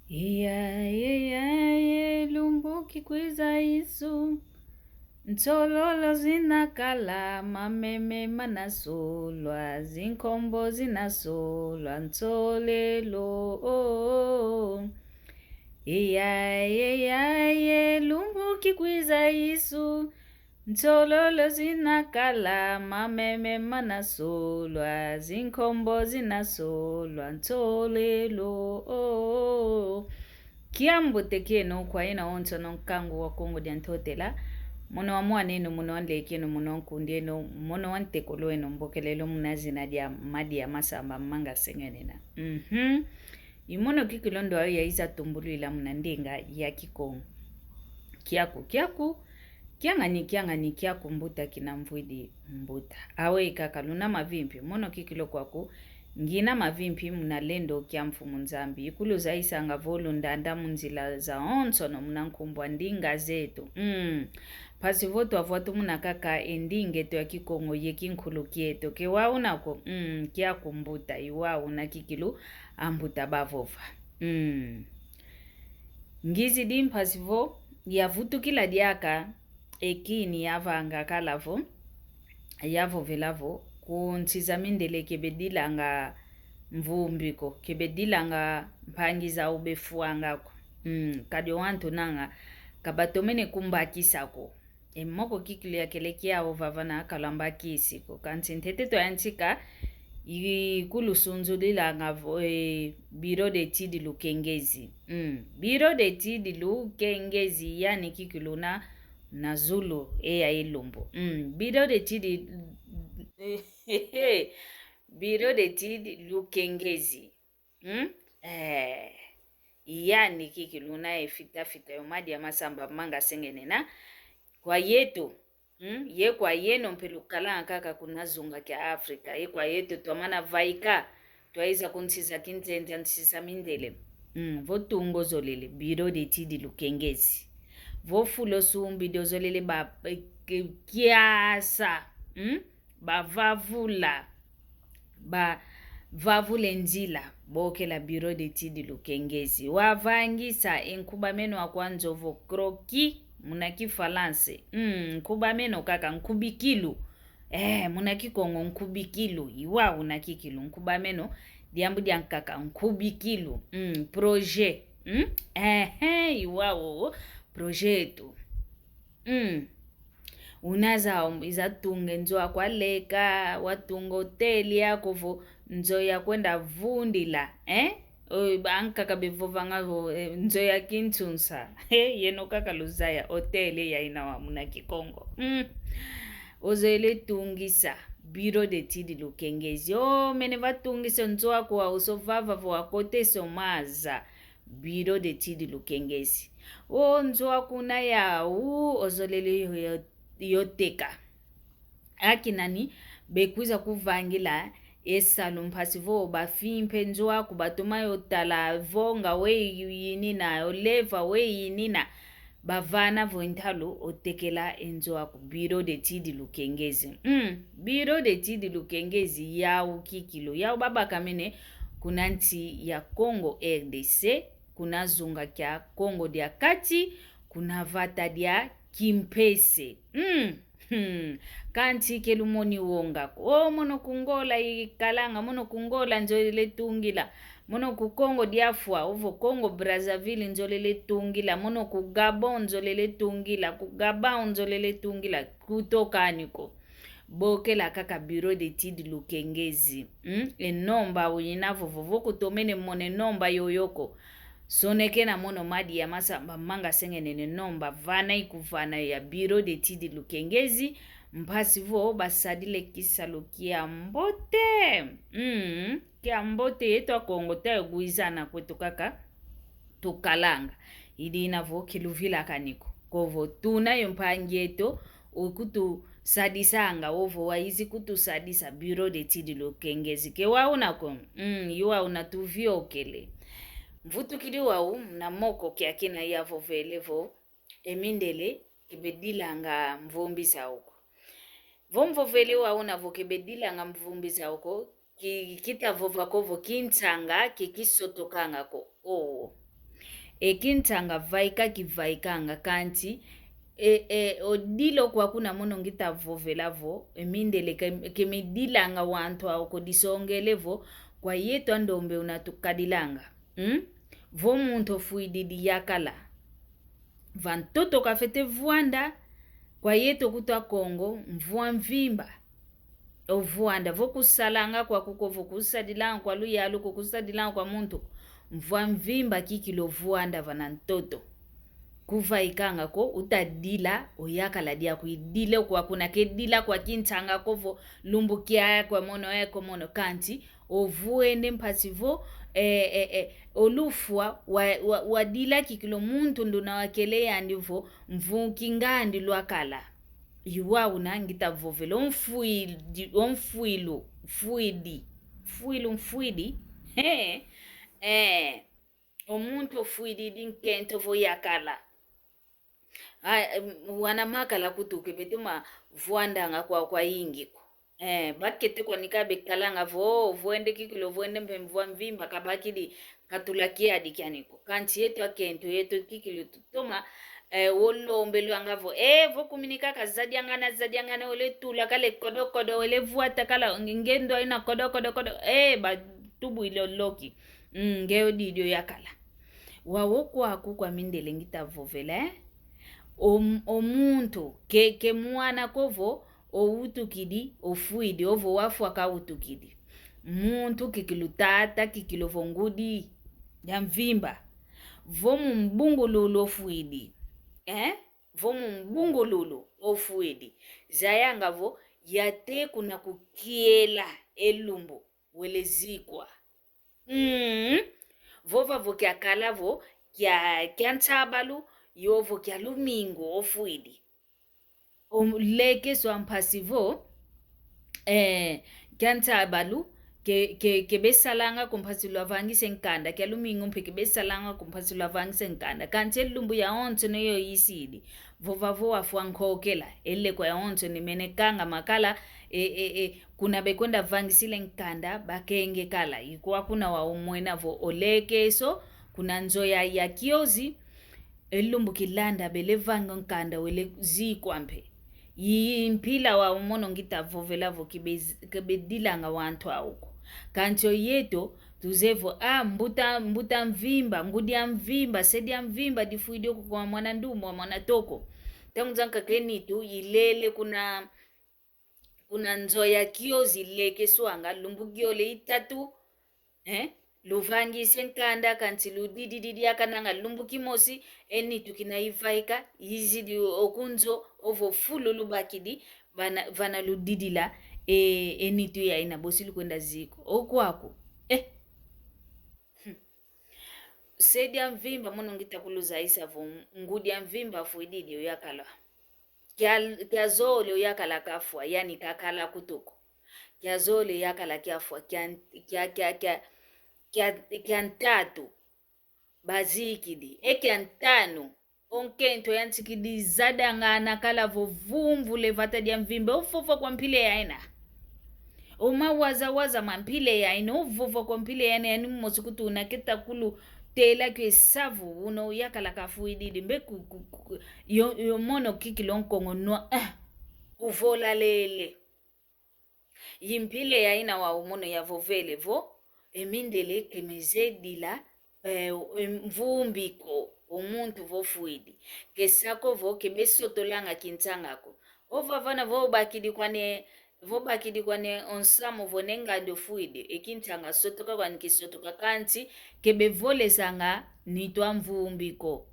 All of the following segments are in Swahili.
Iyaye lumbuki kwiza isu Ntsololo zinakala mameme manasolwa zinkombo zinasolwa ntsolelo Iyaye lumbuki kwiza isu Ntsololo zinakala mameme manasolwa zinkombo zinasolwa ntsolelo Kiambote kieno kwa ina onto non kangu wa Kongo diantotela mono wa mwaneno mono wanle kieno mono kundieno mono wante koloeno mbokelelo munazina dia madi ya masamba manga sengenena imono kikilondo ya isa tumbulu ila munandinga ya kikongo kiaku kiangani kiaku mbuta kinamvwidi mbuta awe ikakaluna mavimpi mono kikilo kwako ngina mavimpi munalendo kia mfumu nzambi ikulu zaisa nga volu ndanda munzila za onsono munankumbwa ndinga zetu pasi voto avotu munakaka endinge to ya kikongo yekinkulu kieto ke waunako kia kumbuta iwau na kikilu ambuta bavova ngizi dimpasi vo yavutu kila diaka ekini yavanga kalavo yavo velavo kuntsiza mindele kebedilanga mvumbiko kebedilanga mpangiza ubefuangako kadio wantu nanga kabatomene kumbakisako emoko kikili yakelekia ovavana kalamba kisiko kantsintete to yantika ikulusunzu dilanga biro de tidi lukengezi biro de tidi lukengezi yani kikiluna na Zulu eya ilumbo biro de tidi biro de tidi lukengezi yani kikiluna fita yomadi ya masamba manga sengenena kwa yetu ye kwa yeno mpelukala kaka kunazunga kia Afrika ye kwa yetu tuamana vaika tuaiza kunsiza kinzende nsisa mindele votungo zolele biro de tidi lukengezi vofulo sumbi dozolele ba kiasa bavavula bavule nzila boke la biro de tidi lukengezi wavangisa enkubameno akwanzovo kroki munaki falance nkubameno kaka nkubikilu munaki kongo nkubikilu iwa unakikilu nkubameno diambu diankaka nkubikilu projet iwa projeto unaza izatunge nzoa kwa leka watunga hoteli yako vo nzo ya kwenda vundila ankaka bevovanga nzo ya kintunsa yeno kaka luzaya hoteli ya inawa muna kikongo ozele tungisa biro de tidi lukengezi mene vatungisa nzo wako wa usovava vo akote somaza biro de tidi lukengezi nzo wakuna yau ozolele yoteka akinani bekuiza kuvangila esalo mphasi vo bafimpe nzo wako batuma yotala vonga we yinina oleva we yinina bavana vo ntalo otekela enzo wako biro de tidi lukengezi biro de tidi lukengezi yau kikilo yau baba kamene kuna nti ya Congo RDC kuna zunga kia Congo dia kati kuna vata dia kimpese kanti kelumoni wonga mono kungola ikalanga mono kungola njolele tungila mono ku Congo diafwa ovo Congo Brazzaville njolele tungila mono ku Gabon njolele tungila ku Gabon njolele tungila kutokaniko bokela kaka biro de tidi lukengezi enomba uyinavo vovo kutomene mone nomba yoyoko soneke na mono madi ya masamba manga sengenene nomba vana ikuvana ya biro de tidi lukengezi mpasi vo basadile kisalo kia mbote kia mbote yetu akongo tayo guizana kwetu kaka tukalanga ili inavo kiluvila kaniko kovo tunayo mpangieto ukutu sadisanga ovo waizi kutusadisa biro de tidi lukengezi ke waunako yuwa unatuviokele mvutukili wau na moko kiakina yavo velevo emindele kibedilanga mvumbi sauko vomvo vele wau navo kibedilanga mvumbi sauko kita vova kovo kintsanga kikisotokanga ko ekintanga vaika kivaikanga kanti odilo kwa kuna muno ngita vovelavo emindele kemidilanga wantu ako disongelevo kwa yetu andombe unatukadilanga vo muntu fuididi yakala vantoto kafete vuanda kwa yetu kutwa Kongo mvua mvimba ovuanda vokusalanga kwa kuko vokusadilanga kwa luyalu kukusadilanga kwa muntu mvua mvimba kikilo vuanda vanantoto kuva ikanga ko utadila oyakala dia kuidile kwa kuna kedila kwa kintanga kovo lumbukia kwa mono eko mono kanti ovuende mpasivo olufwa wadila kikilo muntu nduna wakele yandivo mvukingandi lwakala yuwa unangita vovele mfuidi omuntu ofuidi dinkento vo yakala wana makala kutuke betuma vuandanga kwa ingiko bakete kwa nikabe kalanga voende kikilo voende mvua mvimba kabakidi katulakia dikianiko kanti yetu akento yetu kikilo tutoma wolombe lwangavo vo kuminika kazadiangana ole tula kale kodo ole vuata kala ngendo ina kodo ba tubu ile loki ngeo didio yakala wawokwaku kwa mindele ngitavovela omuntu ke mwana kovo outukidi ofuidi ovo wafu akautukidi muntu kikilutata kikilovongudi ya mvimba vomu mbungululu ofuidi vomu mbungululu ofuidi zayangavo yate kuna kukiela elumbu welezikwa vova vokia kalavo kya ntabalu yovo kya lumingo ofuidi leke so ampasivo kya ntabalu ke besalanga kumpasi lwavangise nkanda kya lumingo mpe ke besalanga kumpasi lwavangise nkanda kanti lumbu ya onto neyo yisidi vova voa fuankokela ele kwa onto ni menekanga makala kuna bekwenda vangisile nkanda bakenge kala ikuwa kuna wa umwena vo oleke so kuna nzoya ya kiozi elumbu kilanda belevanga nkanda wele zikwampe yimpila wa umono ngita vovela vo kibedilanga wantu auko kancho yeto tuzevo mbuta mvimba ngudia mvimba sedia mvimba difuidio kwa mwana ndumo mwana toko tanguzanka kenitu yilele kuna nzoya kiozi leke swanga lumbugiole itatu luvangise nkanda kanti ludididi akananga lumbukimosi enitu kinaivaika yizidi okunzo ovo fulu lubakidi vana ludidila enitu ya ina bosilu kwenda ziko okwako sedia mvimba mono ngitakuluza isavo ngudi ya mvimba fuididi yakala kya zole yakala kafwa yani kakala kutuko kya zole yakala kyafwa kya ntatu bazikidi ekya ntano onkento yantikidi zadangana kala vovumvu levata dia mvimbe ofofo kwa mpile ya ina waza mampile ya ina ofofo kwa mpile ya ina yani mmosukutu unaketa kulu tela kwe savu uno yakala kafuididi mbeku yo mono kikilo nkongo no uvola lele yimpile ya ina wa umono ya vovele vo emindele kemezedila mvumbiko omuntu vofuidi kesako vo kebesotolanga kintangako ovavana vobakidi kwane onsamo vonengando fuide ekintanga sotoka kwani kisotoka kanti kebevolesanga nitwa mvumbiko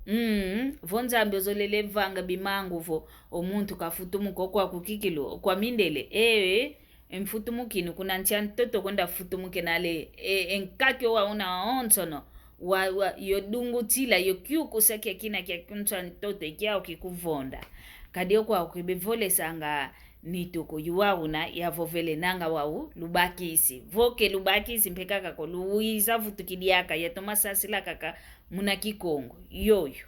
vonzambe zolele vanga bimangu vo omuntu kafutumuko kwa kukikilo kwa mindele mfutumukini kuna nchantoto kwenda futumuke nale enkakyo wa una onsono wa yodungutila yokyukusakia kina kya kunchantoto ikyao kikuvonda kadio kwa kubevolesanga nitoko yuwauna yavovele nanga wau lubakisi voke lubakisi mpekaka ko luiza vutukidiaka yatoma sasila kaka muna kikongo yoyo